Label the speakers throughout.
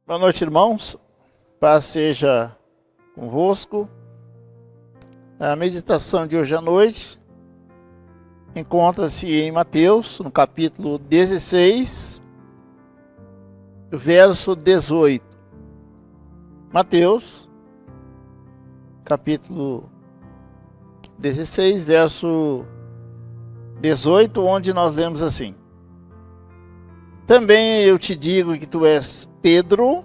Speaker 1: Boa noite, irmãos. Paz seja convosco. A meditação de hoje à noite encontra-se em Mateus, no capítulo 16, verso 18. Mateus, capítulo 16, verso 18, onde nós lemos assim: Também eu te digo que tu és Pedro,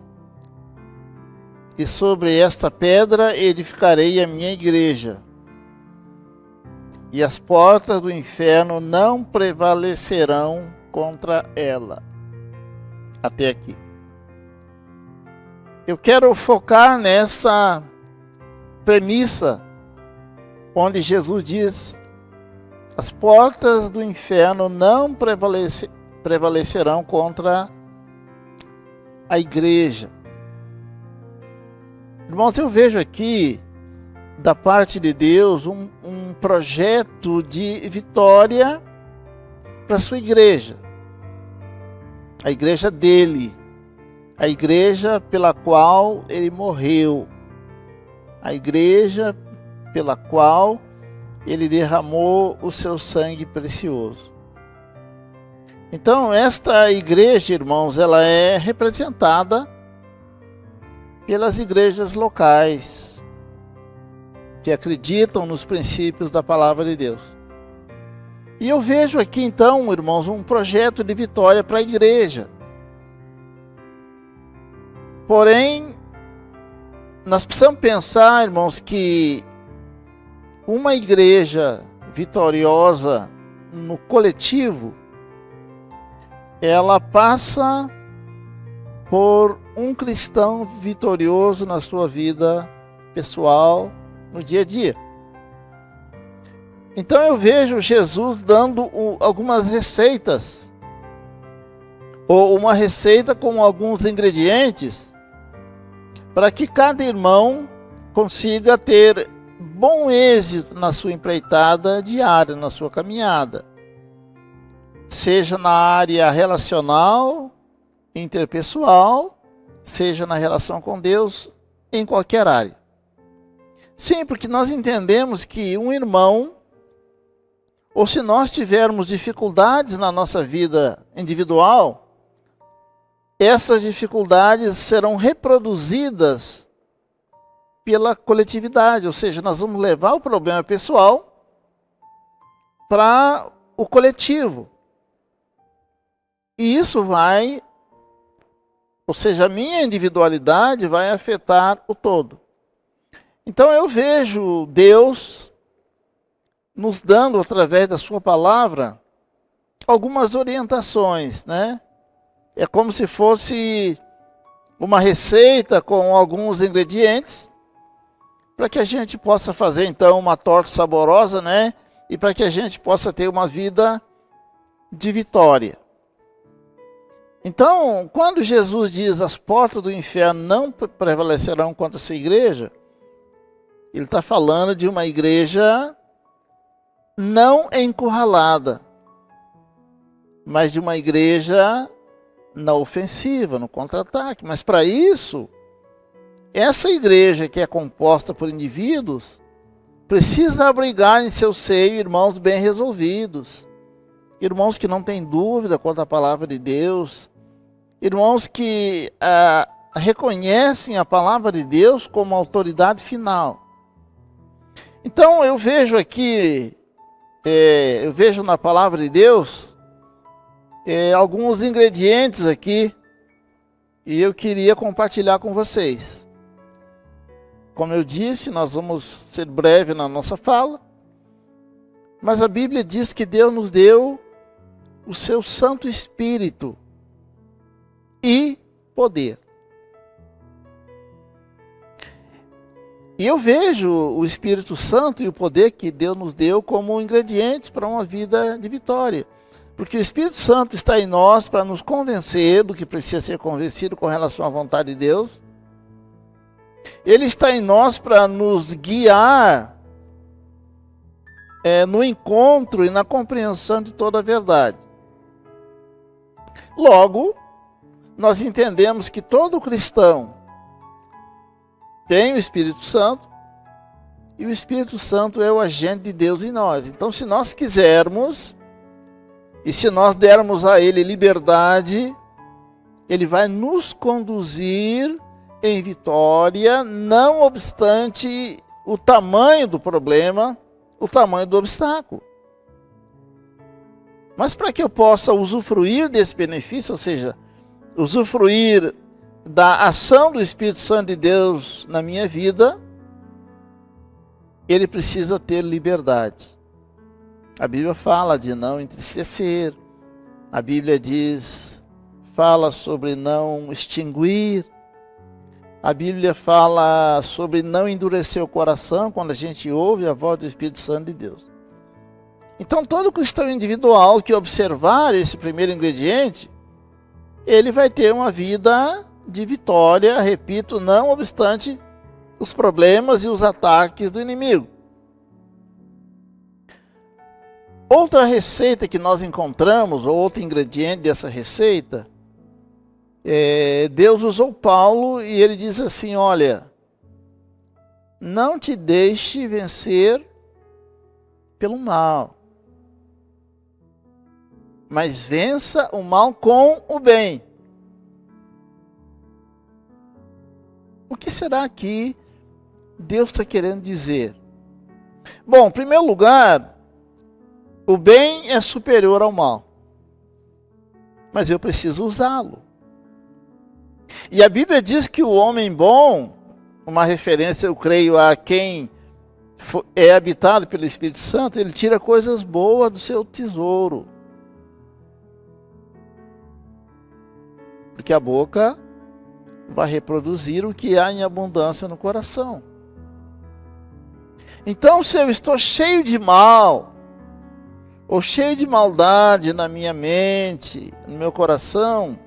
Speaker 1: e sobre esta pedra edificarei a minha igreja, e as portas do inferno não prevalecerão contra ela. Até aqui. Eu quero focar nessa premissa, onde Jesus diz: as portas do inferno não prevalecerão contra a igreja. Irmãos, eu vejo aqui, da parte de Deus, um projeto de vitória para a sua igreja. A igreja dele. A igreja pela qual ele morreu. A igreja pela qual ele derramou o seu sangue precioso. Então, esta igreja, irmãos, ela é representada pelas igrejas locais, que acreditam nos princípios da palavra de Deus. E eu vejo aqui, então, irmãos, um projeto de vitória para a igreja. Porém, nós precisamos pensar, irmãos, que uma igreja vitoriosa no coletivo, ela passa por um cristão vitorioso na sua vida pessoal, no dia a dia. Então eu vejo Jesus dando algumas receitas, ou uma receita com alguns ingredientes, para que cada irmão consiga ter bom êxito na sua empreitada diária, na sua caminhada. Seja na área relacional, interpessoal, seja na relação com Deus, em qualquer área. Sim, porque nós entendemos que um irmão, ou se nós tivermos dificuldades na nossa vida individual, essas dificuldades serão reproduzidas pela coletividade, ou seja, nós vamos levar o problema pessoal para o coletivo. E isso vai, ou seja, a minha individualidade vai afetar o todo. Então eu vejo Deus nos dando, através da sua palavra, algumas orientações, né? É como se fosse uma receita com alguns ingredientes, para que a gente possa fazer então uma torta saborosa, né? E para que a gente possa ter uma vida de vitória. Então, quando Jesus diz as portas do inferno não prevalecerão contra a sua igreja, ele está falando de uma igreja não encurralada, mas de uma igreja na ofensiva, no contra-ataque. Mas para isso, essa igreja que é composta por indivíduos, precisa abrigar em seu seio irmãos bem resolvidos, irmãos que não têm dúvida quanto à palavra de Deus, irmãos que reconhecem a palavra de Deus como autoridade final. Então eu vejo aqui, eu vejo na palavra de Deus alguns ingredientes aqui, e eu queria compartilhar com vocês. Como eu disse, nós vamos ser breve na nossa fala, mas a Bíblia diz que Deus nos deu o seu Santo Espírito e poder. E eu vejo o Espírito Santo e o poder que Deus nos deu como ingredientes para uma vida de vitória. Porque o Espírito Santo está em nós para nos convencer do que precisa ser convencido com relação à vontade de Deus. Ele está em nós para nos guiar no encontro e na compreensão de toda a verdade. Logo, nós entendemos que todo cristão tem o Espírito Santo, e o Espírito Santo é o agente de Deus em nós. Então, se nós quisermos, e se nós dermos a Ele liberdade, Ele vai nos conduzir em vitória, não obstante o tamanho do problema, o tamanho do obstáculo. Mas para que eu possa usufruir desse benefício, ou seja, usufruir da ação do Espírito Santo de Deus na minha vida, ele precisa ter liberdade. A Bíblia fala de não entristecer, a Bíblia fala sobre não extinguir, a Bíblia fala sobre não endurecer o coração quando a gente ouve a voz do Espírito Santo de Deus. Então, todo cristão individual que observar esse primeiro ingrediente, ele vai ter uma vida de vitória, repito, não obstante os problemas e os ataques do inimigo. Outra receita que nós encontramos, ou outro ingrediente dessa receita, Deus usou Paulo e ele diz assim, olha, não te deixe vencer pelo mal, mas vença o mal com o bem. O que será que Deus está querendo dizer? Bom, em primeiro lugar, o bem é superior ao mal, mas eu preciso usá-lo. E a Bíblia diz que o homem bom, uma referência, eu creio, a quem é habitado pelo Espírito Santo, ele tira coisas boas do seu tesouro. Porque a boca vai reproduzir o que há em abundância no coração. Então, se eu estou cheio de mal, ou cheio de maldade na minha mente, no meu coração,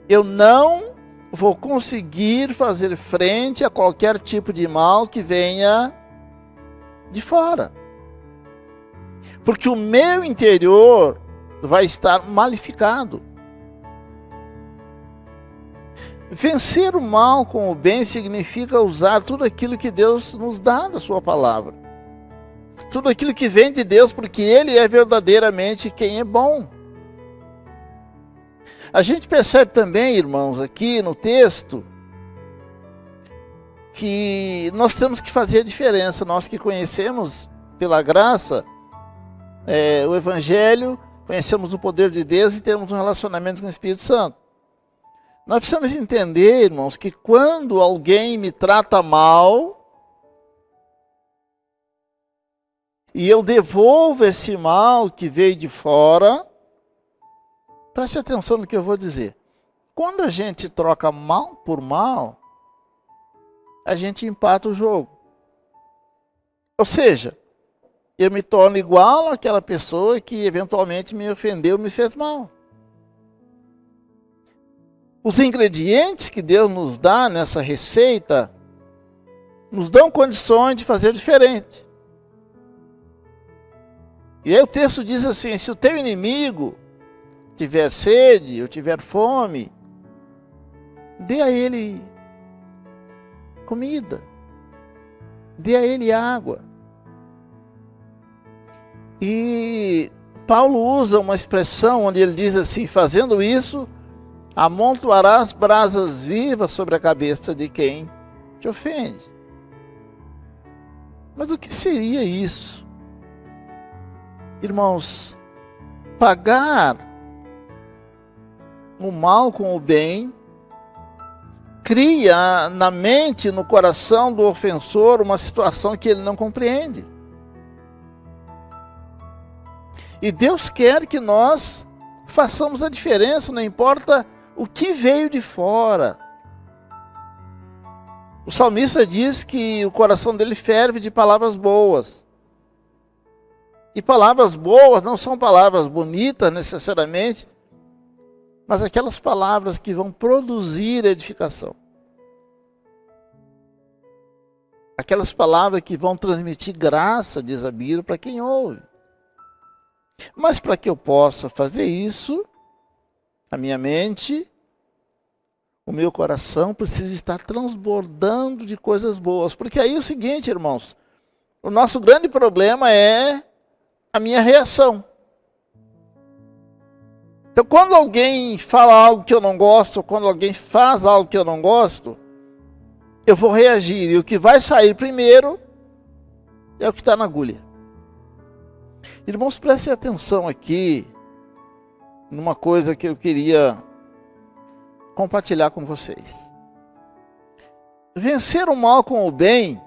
Speaker 1: eu não vou conseguir fazer frente a qualquer tipo de mal que venha de fora. Porque o meu interior vai estar malificado. Vencer o mal com o bem significa usar tudo aquilo que Deus nos dá da sua palavra. Tudo aquilo que vem de Deus, porque Ele é verdadeiramente quem é bom. A gente percebe também, irmãos, aqui no texto, que nós temos que fazer a diferença. Nós que conhecemos pela graça o Evangelho, conhecemos o poder de Deus e temos um relacionamento com o Espírito Santo. Nós precisamos entender, irmãos, que quando alguém me trata mal, e eu devolvo esse mal que veio de fora, preste atenção no que eu vou dizer. Quando a gente troca mal por mal, a gente empata o jogo. Ou seja, eu me torno igual àquela pessoa que eventualmente me ofendeu, me fez mal. Os ingredientes que Deus nos dá nessa receita nos dão condições de fazer diferente. E aí o texto diz assim, se o teu inimigo tiver sede ou tiver fome, dê a ele comida, dê a ele água. E Paulo usa uma expressão onde ele diz assim, fazendo isso, amontoarás brasas vivas sobre a cabeça de quem te ofende. Mas o que seria isso? Irmãos, pagar o mal com o bem cria na mente, no coração do ofensor, uma situação que ele não compreende. E Deus quer que nós façamos a diferença, não importa o que veio de fora. O salmista diz que o coração dele ferve de palavras boas. E palavras boas não são palavras bonitas necessariamente, mas aquelas palavras que vão produzir edificação. Aquelas palavras que vão transmitir graça, diz a Bíblia, para quem ouve. Mas para que eu possa fazer isso, A minha mente, o meu coração precisa estar transbordando de coisas boas. Porque aí é o seguinte, irmãos, o nosso grande problema é a minha reação. Então, quando alguém fala algo que eu não gosto, quando alguém faz algo que eu não gosto, eu vou reagir. E o que vai sair primeiro é o que está na agulha. Irmãos, prestem atenção aqui numa coisa que eu queria compartilhar com vocês. Vencer o mal com o bem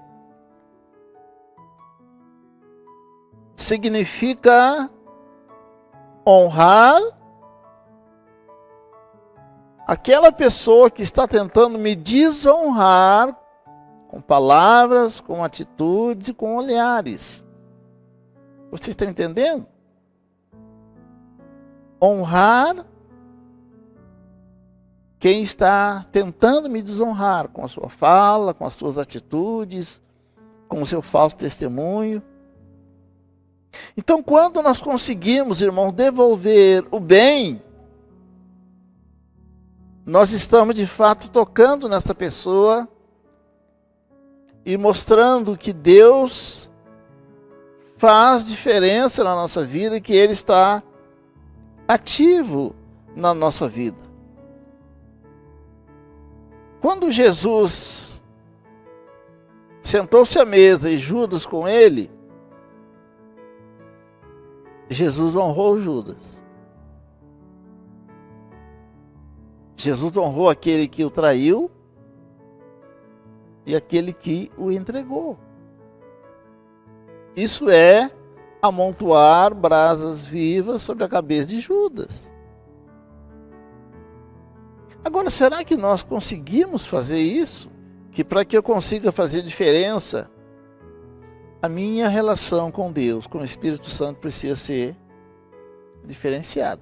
Speaker 1: significa honrar aquela pessoa que está tentando me desonrar com palavras, com atitudes e com olhares. Vocês estão entendendo? Honrar quem está tentando me desonrar com a sua fala, com as suas atitudes, com o seu falso testemunho. Então, quando nós conseguimos, irmãos, devolver o bem, nós estamos de fato tocando nessa pessoa e mostrando que Deus faz diferença na nossa vida e que Ele está ativo na nossa vida. Quando Jesus sentou-se à mesa e Judas com ele, Jesus honrou Judas. Jesus honrou aquele que o traiu e aquele que o entregou. Isso é amontoar brasas vivas sobre a cabeça de Judas. Agora, será que nós conseguimos fazer isso? Que para que eu consiga fazer diferença, a minha relação com Deus, com o Espírito Santo, precisa ser diferenciada.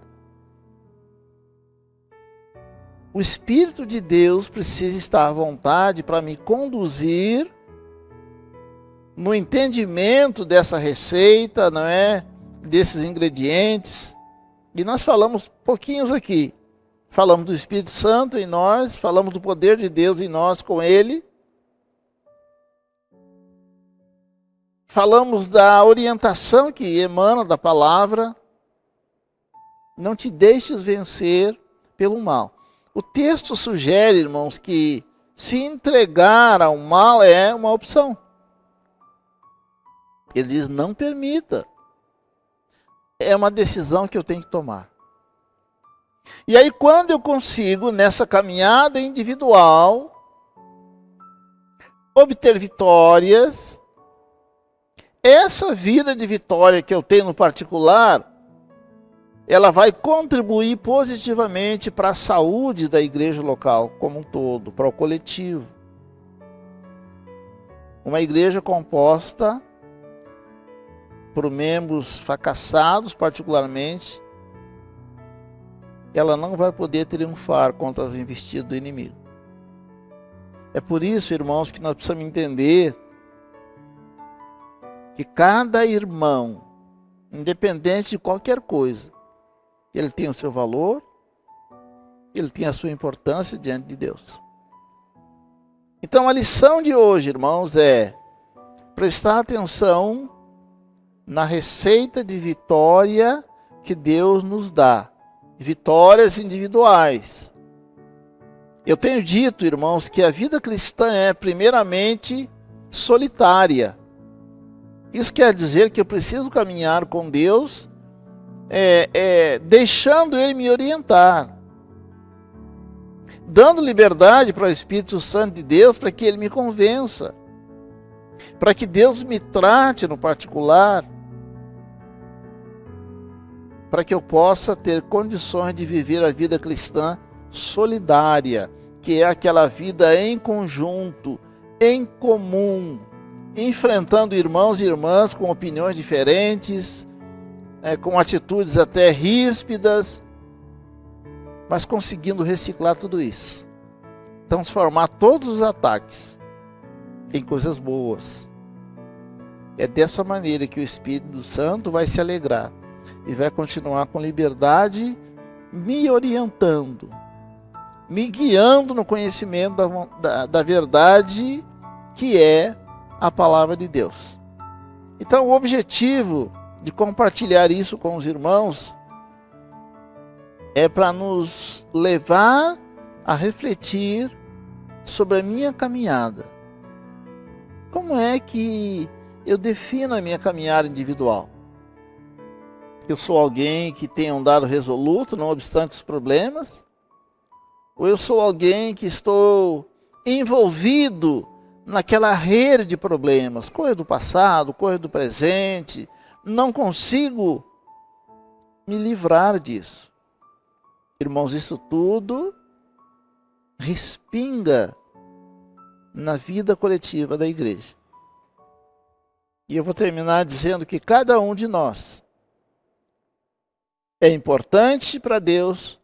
Speaker 1: O Espírito de Deus precisa estar à vontade para me conduzir no entendimento dessa receita, não é? Desses ingredientes. E nós falamos pouquinhos aqui. Falamos do Espírito Santo em nós, falamos do poder de Deus em nós com Ele. Falamos da orientação que emana da palavra. Não te deixes vencer pelo mal. O texto sugere, irmãos, que se entregar ao mal é uma opção. Ele diz, não permita. É uma decisão que eu tenho que tomar. E aí, quando eu consigo, nessa caminhada individual, obter vitórias, essa vida de vitória que eu tenho no particular, ela vai contribuir positivamente para a saúde da igreja local como um todo, para o coletivo. Uma igreja composta por membros fracassados, particularmente, ela não vai poder triunfar contra as investidas do inimigo. É por isso, irmãos, que nós precisamos entender que cada irmão, independente de qualquer coisa, ele tem o seu valor, ele tem a sua importância diante de Deus. Então a lição de hoje, irmãos, é prestar atenção na receita de vitória que Deus nos dá. Vitórias individuais. Eu tenho dito, irmãos, que a vida cristã é primeiramente solitária. Isso quer dizer que eu preciso caminhar com Deus, deixando Ele me orientar, dando liberdade para o Espírito Santo de Deus, para que Ele me convença, para que Deus me trate no particular, para que eu possa ter condições de viver a vida cristã solidária, que é aquela vida em conjunto, em comum, enfrentando irmãos e irmãs com opiniões diferentes, com atitudes até ríspidas, mas conseguindo reciclar tudo isso, transformar todos os ataques em coisas boas. É dessa maneira que o Espírito Santo vai se alegrar e vai continuar com liberdade me orientando, me guiando no conhecimento da verdade que é a palavra de Deus. Então, o objetivo de compartilhar isso com os irmãos é para nos levar a refletir sobre a minha caminhada. Como é que eu defino a minha caminhada individual? Eu sou alguém que tem andado resoluto, não obstante os problemas? Ou eu sou alguém que estou envolvido naquela rede de problemas, coisa do passado, coisa do presente, não consigo me livrar disso? Irmãos, isso tudo respinga na vida coletiva da igreja. E eu vou terminar dizendo que cada um de nós é importante para Deus,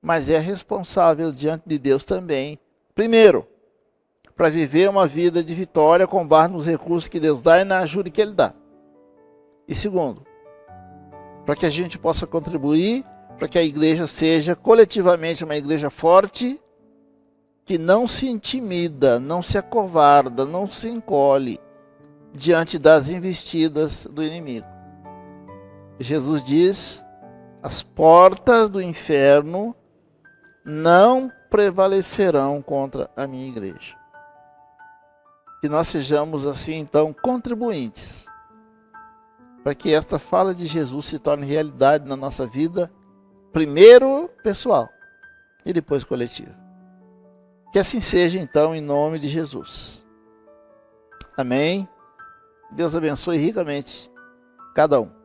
Speaker 1: mas é responsável diante de Deus também. Primeiro, para viver uma vida de vitória com base nos recursos que Deus dá e na ajuda que Ele dá. E segundo, para que a gente possa contribuir para que a igreja seja coletivamente uma igreja forte, que não se intimida, não se acovarda, não se encolhe diante das investidas do inimigo. Jesus diz: as portas do inferno não prevalecerão contra a minha igreja. Que nós sejamos assim, então, contribuintes para que esta fala de Jesus se torne realidade na nossa vida, primeiro pessoal e depois coletiva. Que assim seja, então, em nome de Jesus. Amém. Deus abençoe ricamente cada um.